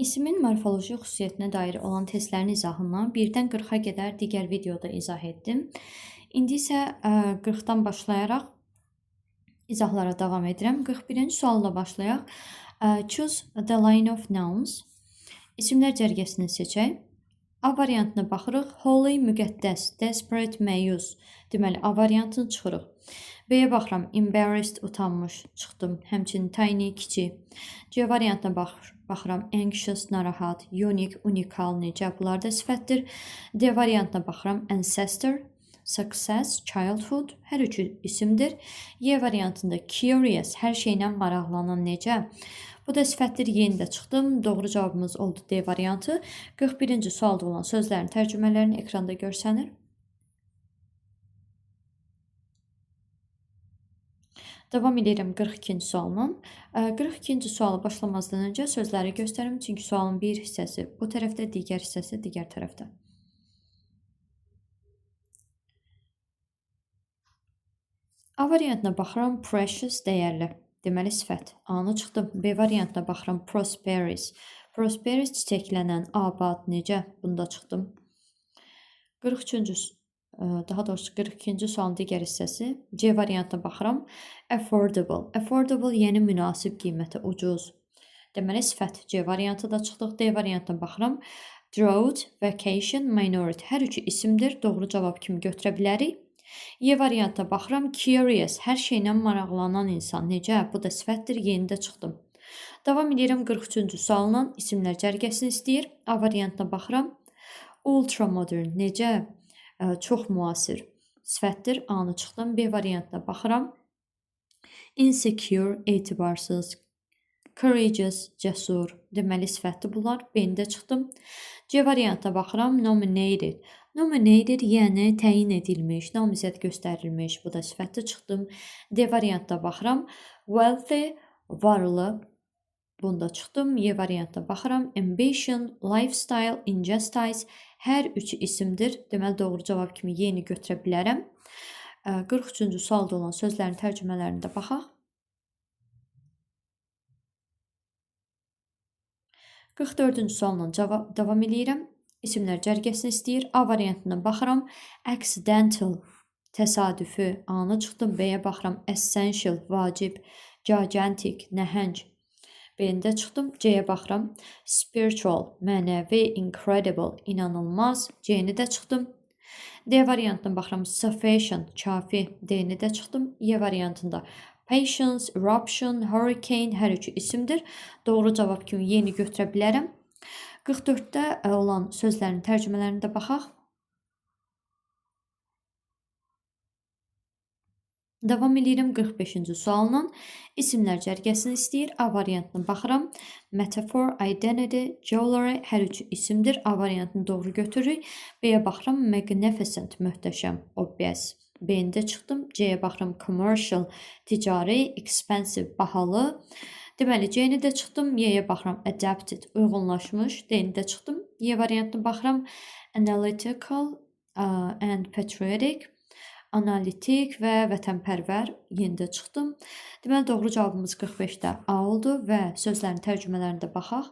İsmin morfoloji xüsusiyyətinə dair olan testlərin izahından 1-dən 40-a qədər digər videoda izah etdim. İndi isə 40-dan başlayaraq izahlara davam edirəm. 41-ci sualla başlayaq. Choose the line of nouns. İsimlər cərgəsini seçək. A variantına baxırıq. Holy, müqəddəs, desperate, məyus. Deməli, A variantını çıxırıq. B-yə baxıram. Embarrassed, utanmış. Çıxdım. Həmçinin tiny, kiçik. C variantına baxıram. Anxious, narahat. Unique, unikal. Necə? Bunlar da sifətdir. D variantına baxıram. Ancestor, success, childhood. Hər üçü isimdir. Y variantında curious, hər şeylə maraqlanan. Necə? Bu da sifətdir. Yeni də çıxdım. Doğru cavabımız oldu D variantı. 41-ci sualda olan sözlərin tərcümələrini ekranda görsənir. Davam edirəm 42-ci sualla. 42-ci sualı başlamazdan öncə sözləri göstərim. Çünki sualın bir hissəsi bu tərəfdə, digər hissəsi digər tərəfdə. A variantına baxıram. Precious, dəyərli. Deməli, sifət. A-nı çıxdım. B variantına baxıram. Prosperous. Prosperous, çiçəklənən, abad, necə? Bunda çıxdım. 42-ci sualın digər hissəsi. C variantına baxıram. Affordable. Affordable, yəni münasib qiyməti, ucuz. Deməli, sifət. C variantı da çıxdıq. D variantına baxıram. Drought, vacation, minority. Hər üçü isimdir. Doğru cavab kimi götürə bilərik. Y variantına baxıram. Curious, hər şeylə maraqlanan insan. Necə? Bu da sifətdir. Yeni də çıxdım. Davam edirəm 43-cü sualla. İsimlər cərgəsini istəyir. A variantına baxıram. Ultramodern, necə? Çox müasir. Sifətdir. A-nı çıxdım. B variantına baxıram. Insecure, etibarsız. Courageous, cəsur. Deməli, sifətdir bunlar. B-ni də çıxdım. C variantına baxıram. Nominated. Nominated, yəni təyin edilmiş, namizəd göstərilmiş. Bu da sifətdir. Çıxdım. D variantına baxıram. Wealthy, varlı. Bunda çıxdım. Y variantına baxıram. Ambition, lifestyle, injustice. Hər üçü isimdir. Deməli, doğru cavab kimi yeni götürə bilərəm. 43-cü sualda olan sözlərin tərcümələrini də baxaq. 44-cü sualla davam edirəm. İsimlər cərgəsini istəyir. A variantına baxıram. Accidental, təsadüfü. A-nı çıxdım. B-yə baxıram. Essential, vacib. Gigantic, nəhəng. B-ni də çıxdım. C-yə baxıram. Spiritual, mənəvi. Incredible, inanılmaz. C-ni də çıxdım. D variantına baxıram. Sufficient, kafi. D-ni də çıxdım. Y variantında patience, eruption, hurricane, hər üçü isimdir. Doğru cavab kimi yeni götürə bilərəm. 44-də olan sözlərin tərcümələrini də baxaq. Davam edirəm 45-ci sualla. İsimlər cərgəsini istəyir. A variantına baxıram. Metaphor, identity, jewelry, hər üçü isimdir. A variantını doğru götürürük. B-yə baxıram. Magnificent, möhtəşəm, obvious. B-ni də çıxdım. C-yə baxıram. Commercial, ticari, expensive, bahalı. Deməli, C-ni də çıxdım. Y-yə baxıram. Adapted, uyğunlaşmış. D-ni də çıxdım. Y variantına baxıram. Analytical and patriotic. Analitik və vətənpərvər. Yeni də çıxdım. Deməli, doğru cavabımız 45-də A oldu və sözlərin tərcümələrini də baxaq.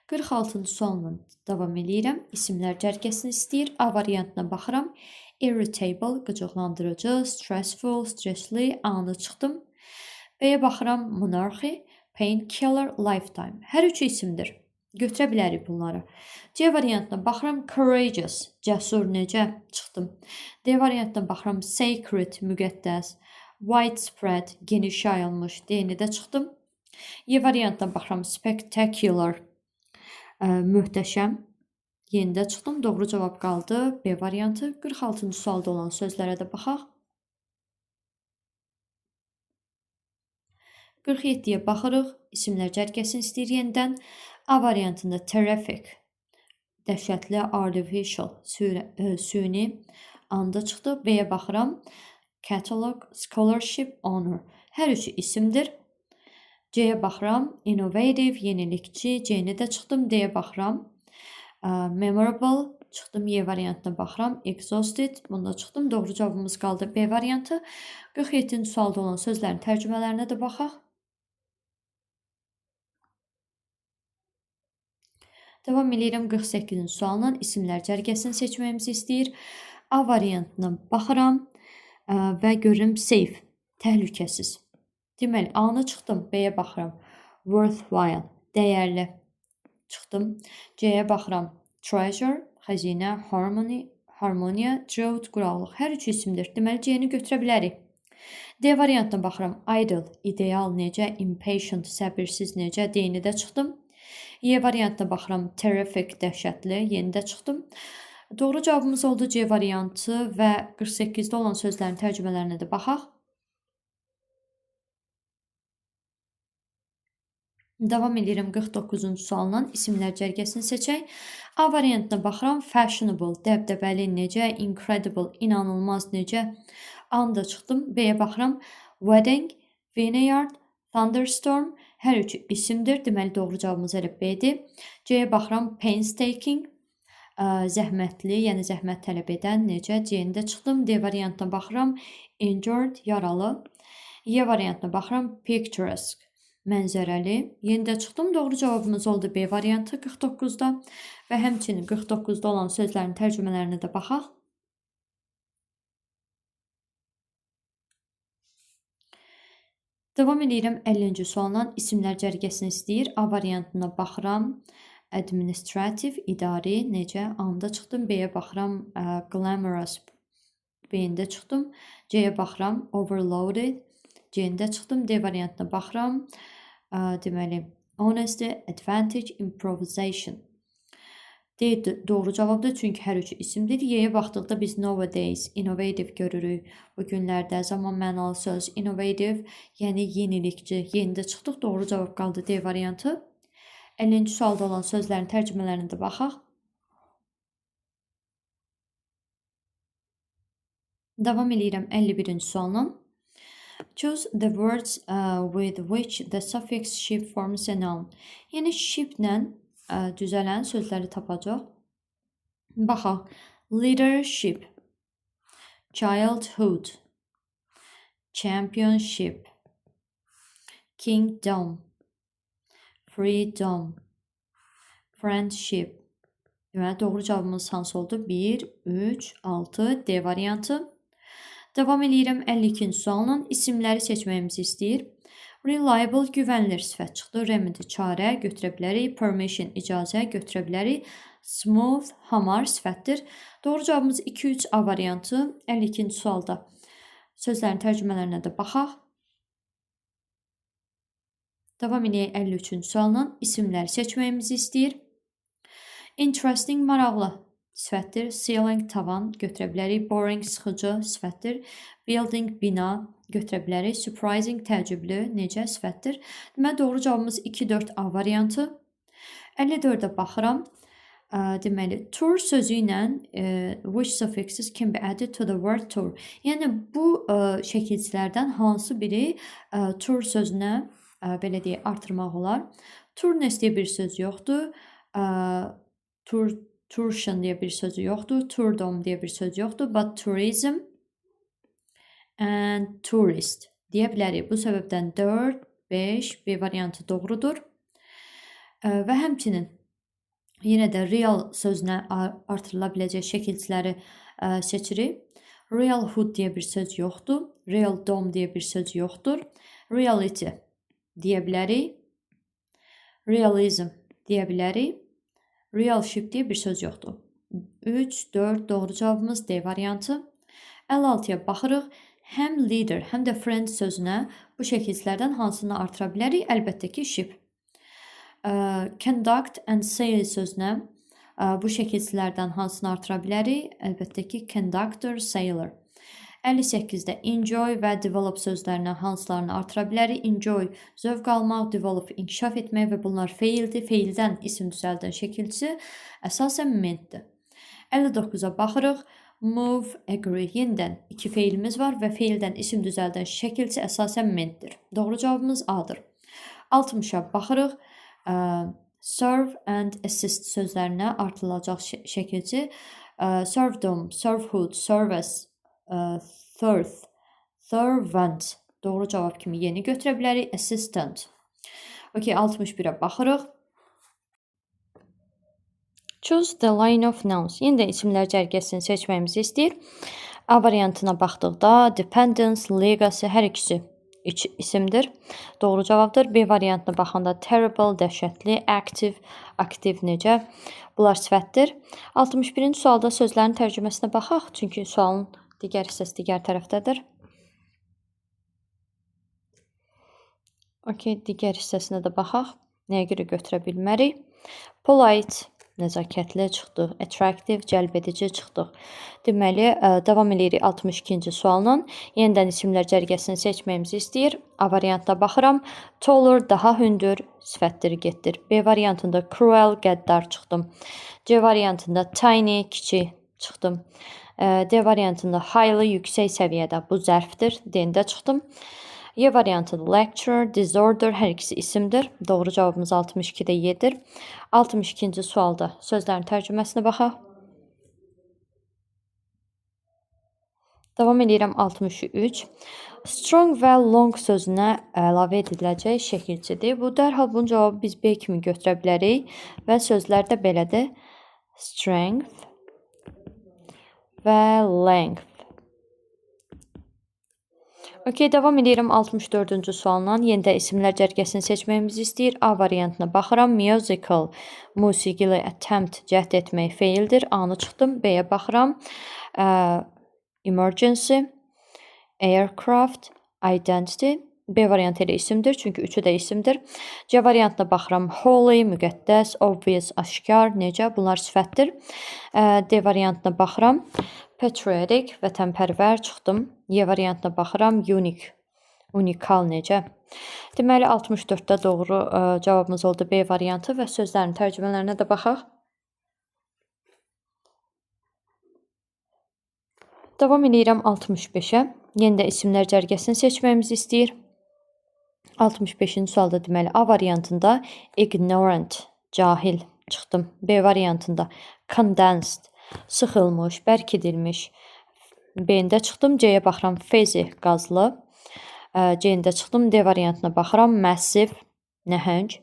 46-cı sualla davam edirəm. İsimlər cərgəsini istəyir. A variantına baxıram. Irritable, qıcıqlandırıcı, stressful, stressli. A-nı çıxdım. B-yə baxıram. Monarchy, painkiller, lifetime. Hər üçü isimdir. Götürə bilərik bunları. C variantına baxıram. Courageous, cəsur, necə? Çıxdım. D variantına baxıram. Sacred, müqəddəs. Widespread, geniş yayılmış. D-ni də çıxdım. Y variantına baxıram. Spectacular, möhtəşəm. Yeni də çıxdım. Doğru cavab qaldı. B variantı. 46-cı sualda olan sözlərə də baxaq. 47-yə baxırıq. İsimlər cərgəsini istəyir yenidən. A variantında terrific, dəhşətli, artificial, süni. A-nı çıxdı. B-yə baxıram. Catalog, scholarship, honor. Hər üçü isimdir. C-yə baxıram. Innovative, yenilikçi. C-ni də çıxdım. D-yə baxıram. Memorable, çıxdım. Y variantına baxıram. Exhausted, bunda çıxdım. Doğru cavabımız qaldı. B variantı. 47-ci sualda olan sözlərin tərcümələrinə də baxaq. Davam edirəm 48-ci sualla isimlər cərgəsini seçməyimizi istəyir. A variantına baxıram və görürüm safe, təhlükəsiz. Deməli, A-na çıxdım, B-yə baxıram. Worthwhile, dəyərli. Çıxdım. C-yə baxıram. Treasure, xəzinə, harmoniya, drought, quraqlıq. Hər üç isimdir. Deməli, C-ni götürə bilərik. D variantına baxıram. Idle, ideal necə, impatient, səbirsiz necə, D-ni də çıxdım. Y variantına baxıram. Terrific, dəhşətli, yeni də çıxdım. Doğru cavabımız oldu C variantı və 48-də olan sözlərin tərcümələrinə də baxaq. Davam edirəm 49-cu sualla isimlər cərgəsini seçək. A variantına baxıram. Fashionable, dəbdəbəli necə, incredible, inanılmaz necə. A-nı da çıxdım. B-yə baxıram. Wedding, vineyard, thunderstorm. Hər üçü isimdir. Deməli, doğru cavabımız elə B-dir. C-yə baxıram. Painstaking, zəhmətli, yəni zəhmət tələb edən necə. C-ni də çıxdım. D variantına baxıram. Injured, yaralı. Y variantına baxıram. Picturesque, mənzərəli. Yeni də çıxdım. Doğru cavabımız oldu B variantı 49-da və həmçinin 49-da olan sözlərin tərcümələrinə də baxaq. Davam edirəm 50-ci sualla isimlər cərgəsini istəyir. A variantına baxıram. Administrative, idari necə? A-nda çıxdım. B-yə baxıram. Glamorous, B-də çıxdım. C-yə baxıram. Overloaded, C-ni də çıxdım. D variantına baxıram. Deməli, honesty, advantage, improvisation. D doğru cavabdır, çünki hər üçü isimdir. Y-yə baxdıqda biz nowadays, innovative görürük. Bu günlərdə zaman mənalı söz, innovative, yəni yenilikçi. Yeni də çıxdıq, doğru cavab qaldı D variantı. 50-ci sualda olan sözlərin tərcümələrinə də baxaq. Davam edirəm 51-ci sualla. Choose the words with which the suffix ship forms a noun. Yəni shiplə düzələn sözləri tapacaq. Baxaq. Leadership, childhood, championship, kingdom, freedom, friendship. Deməli, doğru cavabımız hansı oldu? 1, 3, 6, D variantı. Davam edirəm 52-ci sualla isimləri seçməyimizi istəyir. Reliable, güvənilir sifət çıxdı. Remedy, çarə götürə bilərik. Permission, icazə götürə bilərik. Smooth, hamar sifətdir. Doğru cavabımız 2-3 A variantı. 52-ci sualda sözlərin tərcümələrinə də baxaq. Davam edək 53-cü sualla isimləri seçməyimizi istəyir. Interesting, maraqlı sifətdir. Ceiling, tavan götürə bilərik. Boring, sıxıcı sifətdir. Building, bina götürə bilərik. Surprising, təəccüblü, necə sifətdir. Deməli, doğru cavabımız 2-4 A variantı. 54-də baxıram. Deməli, tour sözü ilə which suffixes can be added to the word tour. Yəni, bu şəkilçilərdən hansı biri tour sözünə belə deyək, artırmaq olar. Tourness deyə bir söz yoxdur. Torsion deyə bir sözü yoxdur. Tourdom deyə bir söz yoxdur. But tourism and tourist deyə bilərik. Bu səbəbdən 4, 5, B variantı doğrudur. Və həmçinin yenə də real sözünə artırıla biləcək şəkilçiləri seçirik. Realhood deyə bir söz yoxdur. Real dom deyə bir söz yoxdur. Reality deyə bilərik. Realism deyə bilərik. Realship deyə bir söz yoxdur. 3, 4 doğru cavabımız D variantı. 56-ya baxırıq. Həm leader, həm də friend sözünə bu şəkilçilərdən hansını artıra bilərik? Əlbəttə ki, ship. Conduct and sail sözünə bu şəkilçilərdən hansını artıra bilərik? Əlbəttə ki, conductor, sailor. 58-də enjoy və develop sözlərinə hansılarını artıra bilərik? Enjoy, zövq almaq, develop, inkişaf etmək və bunlar feildir. Feildən isim düzəldən şəkilçisi əsasən mentdir. 59-a baxırıq. Move, agree. Yenidən iki feilimiz var və feildən isim düzəldən şəkilçi əsasən mentdir. Doğru cavabımız A-dır. 60-a baxırıq. Serve and assist sözlərinə artırılacaq şəkilçi. Servedom, servehood, service, servant. Doğru cavab kimi yeni götürə bilərik. Assistant. 61-ə baxırıq. Choose the line of nouns. Yenə də isimlər cərgəsini seçməyimizi istəyir. A variantına baxdıqda dependence, legacy hər ikisi isimdir. Doğru cavabdır. B variantına baxanda terrible, dəhşətli, active, aktiv necə? Bunlar sifətdir. 61-ci sualda sözlərin tərcüməsinə baxaq. Çünki sualın digər hissəsi digər tərəfdədir. Okay, digər hissəsinə də baxaq. Nəyə görə götürə bilmərik? Polite, nəzakətli çıxdıq. Attractive, cəlb edici çıxdıq. Deməli, davam edirik 62-ci sualla. Yenidən isimlər cərgəsini seçməyimizi istəyir. A variantına baxıram. Taller, daha hündür, sifətdir, getdir. B variantında cruel, qəddar çıxdım. C variantında tiny, kiçik çıxdım. D variantında highly, yüksək səviyyədə, bu zərfdir. D-də çıxdım. Y variantında lecture, disorder, hər ikisi isimdir. Doğru cavabımız 62-də Y-dir. 62-ci sualda sözlərin tərcüməsinə baxaq. Davam edirəm 63. Strong və long sözünə əlavə ediləcək şəkilçidir. Bu dərhal bunun cavabı biz B kimi götürə bilərik və sözlər də belədir. Strength və length. Okay, davam edirəm 64-cü sualla. Yenidə isimlər cərgəsini seçməyimizi istəyir. A variantına baxıram. Musical, musiqili, attempt, cəhd etmək feildir. A-nı çıxdım. B-yə baxıram. Emergency, aircraft, identity. B variantı ilə isimdir, çünki üçü də isimdir. C variantına baxıram. Holy, müqəddəs, obvious, aşkar, necə? Bunlar sifətdir. D variantına baxıram. Patriotic, vətənpərvər çıxdım. Y variantına baxıram. Unique, unikal necə? Deməli, 64-də doğru cavabımız oldu B variantı və sözlərin tərcümələrinə də baxaq. Davam edirəm 65-ə. Yenidə isimlər cərgəsini seçməyimizi istəyir. 65-ci sualda deməli A variantında ignorant, cahil çıxdım. B variantında condensed, sıxılmış, bərkidilmiş. B-də çıxdım. C-yə baxıram. Fuzzy, qazlı. C-də çıxdım. D variantına baxıram. Massive, nəhəng.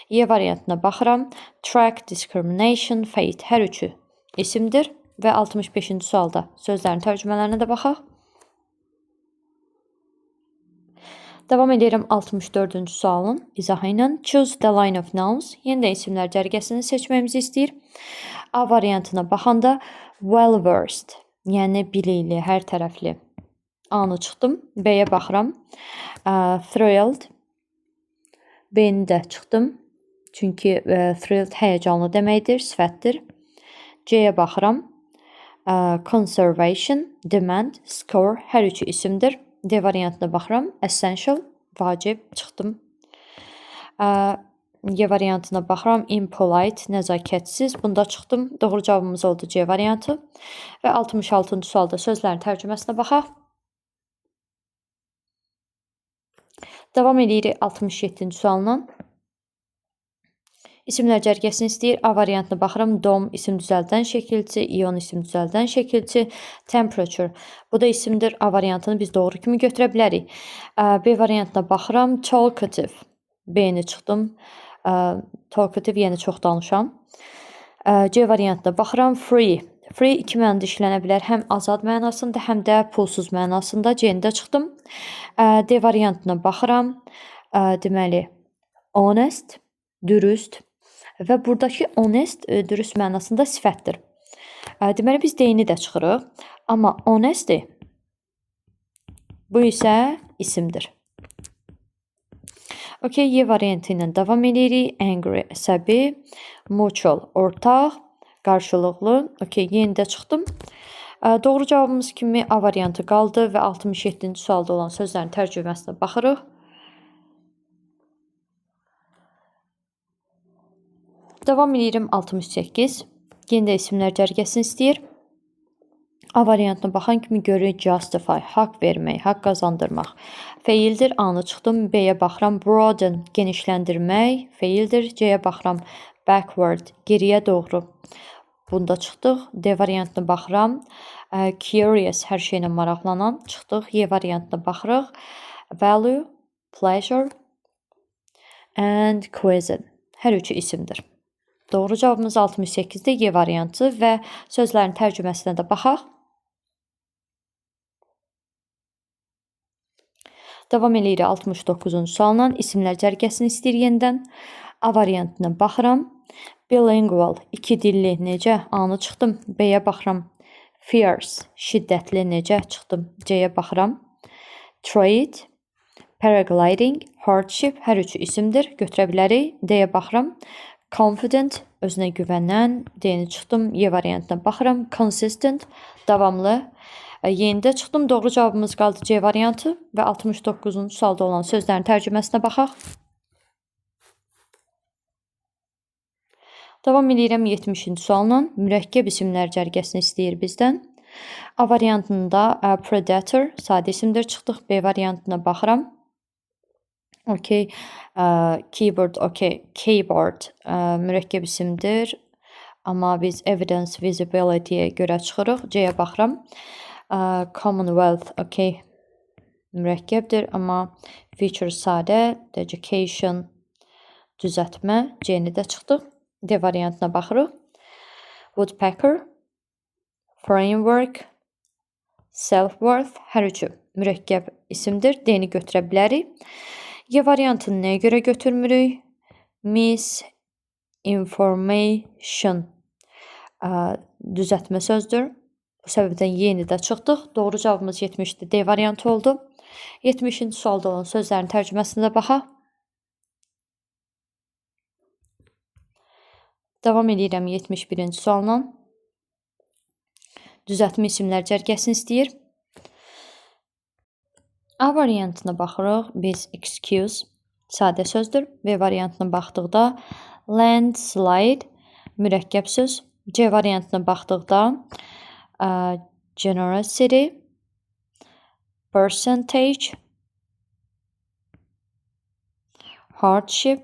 Y variantına baxıram. Track, discrimination, fate. Hər üçü isimdir. Və 65-ci sualda sözlərin tərcümələrinə də baxaq. Davam edirəm 64-cü sualın izahı ilə. Choose the line of nouns. Yenə də isimlər cərgəsini seçməyimizi istəyir. A variantına baxanda well-versed, yəni bilikli, hər tərəfli. A-nı çıxdım. B-yə baxıram. Thrilled. B-ni də çıxdım. Çünki thrilled həyəcanlı deməkdir, sifətdir. C-yə baxıram. Conservation, demand, score, hər üçü isimdir. D variantına baxıram. Essential, vacib, çıxdım. Y variantına baxıram. Impolite, nəzakətsiz, bunda çıxdım. Doğru cavabımız oldu C variantı. Və 66-cı sualda sözlərin tərcüməsinə baxaq. Davam edirik 67-ci sualla. İsimlər cərgəsini istəyir. A variantına baxıram. Dom, isim düzəldən şəkilçi. İon, isim düzəldən şəkilçi. Temperature, bu da isimdir. A variantını biz doğru kimi götürə bilərik. B variantına baxıram. Talkative, B-ni çıxdım. Talkative, yəni çox danışan. C variantına baxıram. Free, free iki mənada işlənə bilər. Həm azad mənasında, həm də pulsuz mənasında. C-də çıxdım. D variantına baxıram. Deməli, honest, dürüst. Və buradakı honest, dürüst mənasında sifətdir. Deməli, biz D-ni də çıxırıq. Amma honest, bu isə isimdir. Okay, Y variantı ilə davam edirik. Angry, əsəbi. Mutual, ortaq, qarşılıqlı. Okay, yeni də çıxdım. Doğru cavabımız kimi A variantı qaldı və 67-ci sualda olan sözlərin tərcüməsinə baxırıq. Davam edirəm 68. Yenə də isimlər cərgəsini istəyir. A variantına baxan kimi görürük. Justify, haqq vermək, haqq qazandırmaq. Feildir. A-nı çıxdım. B-yə baxıram. Broaden, genişləndirmək. Feildir. C-yə baxıram. Backward, geriyə doğru. Bunda çıxdıq. D variantına baxıram. Curious, hər şeylə maraqlanan. Çıxdıq. Y variantına baxırıq. Value, pleasure and quizzing. Hər üçü isimdir. Doğru cavabımız 68-dir, Y variantı və sözlərin tərcüməsinə də baxaq. Davam eləyirik 69-cu sualla. İsimlər cərgəsini istəyir yenidən. A variantına baxıram. Bilingual, iki dilli necə? A-nı çıxdım. B-yə baxıram. Fierce, şiddətli necə? Çıxdım. C-yə baxıram. Trade, paragliding, hardship, hər üçü isimdir. Götürə bilərik. D-yə baxıram. Confident, özünə güvənən. D-ni çıxdım. Y variantına baxıram. Consistent, davamlı. Yenidə çıxdım. Doğru cavabımız qaldı C variantı və 69-cu sualda olan sözlərin tərcüməsinə baxaq. Davam edirəm 70-ci sualla. Mürəkkəb isimlər cərgəsini istəyir bizdən. A variantında predator, sadə isimdir, çıxdıq. B variantına baxıram. Okay. Keyboard, okay. Keyboard mürəkkəb isimdir. Amma biz evidence, visibility-yə görə çıxırıq. C-yə baxıram. Commonwealth, okay. Mürəkkəbdir, amma feature sadə, education, düzəltmə, C-ni də çıxdıq. D variantına baxırıq. Woodpecker, framework, self-worth, hər üçü mürəkkəb isimdir. D-ni götürə bilərik. Y variantını nəyə görə götürmürük? Misinformation, düzəltmə sözdür. Bu səbəbdən Y-ni də çıxdıq. Doğru cavabımız 70-dir. D variantı oldu. 70-ci sualda olan sözlərin tərcüməsinə də baxaq. Davam edirəm 71-ci sualla. Düzəltmə isimlər cərgəsini istəyir. A variantına baxırıq. Biz excuse, sadə sözdür. B variantına baxdıqda landslide, mürəkkəb söz. C variantına baxdıqda generosity, percentage, hardship,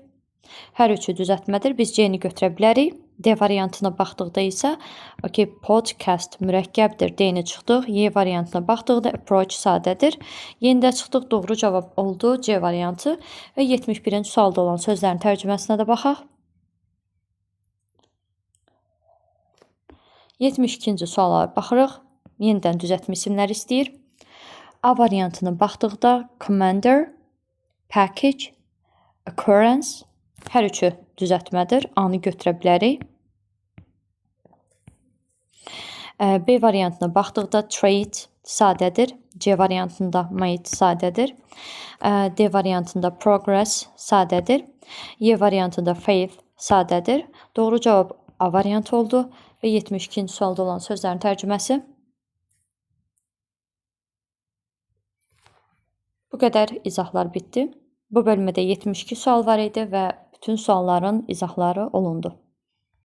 hər üçü düzəltmədir. Biz C-ni götürə bilərik. D variantına baxdıqda isə okay, podcast mürəkkəbdir. D-ni çıxdıq. Y variantına baxdıqda approach sadədir. Yenidə çıxdıq. Doğru cavab oldu C variantı və 71-ci sualda olan sözlərin tərcüməsinə də baxaq. 72-ci suala baxırıq. Yenidən düzəltmə isimləri istəyir. A variantına baxdıqda commander, package, occurrence, hər üçü düzəltmədir. A-nı götürə bilərik. B variantına baxdıqda trade sadədir. C variantında made sadədir. D variantında progress sadədir. Y variantında faith sadədir. Doğru cavab A variantı oldu və 72-ci sualda olan sözlərin tərcüməsi. Bu qədər izahlar bitdi. Bu bölmədə 72 sual var idi və bütün sualların izahları olundu.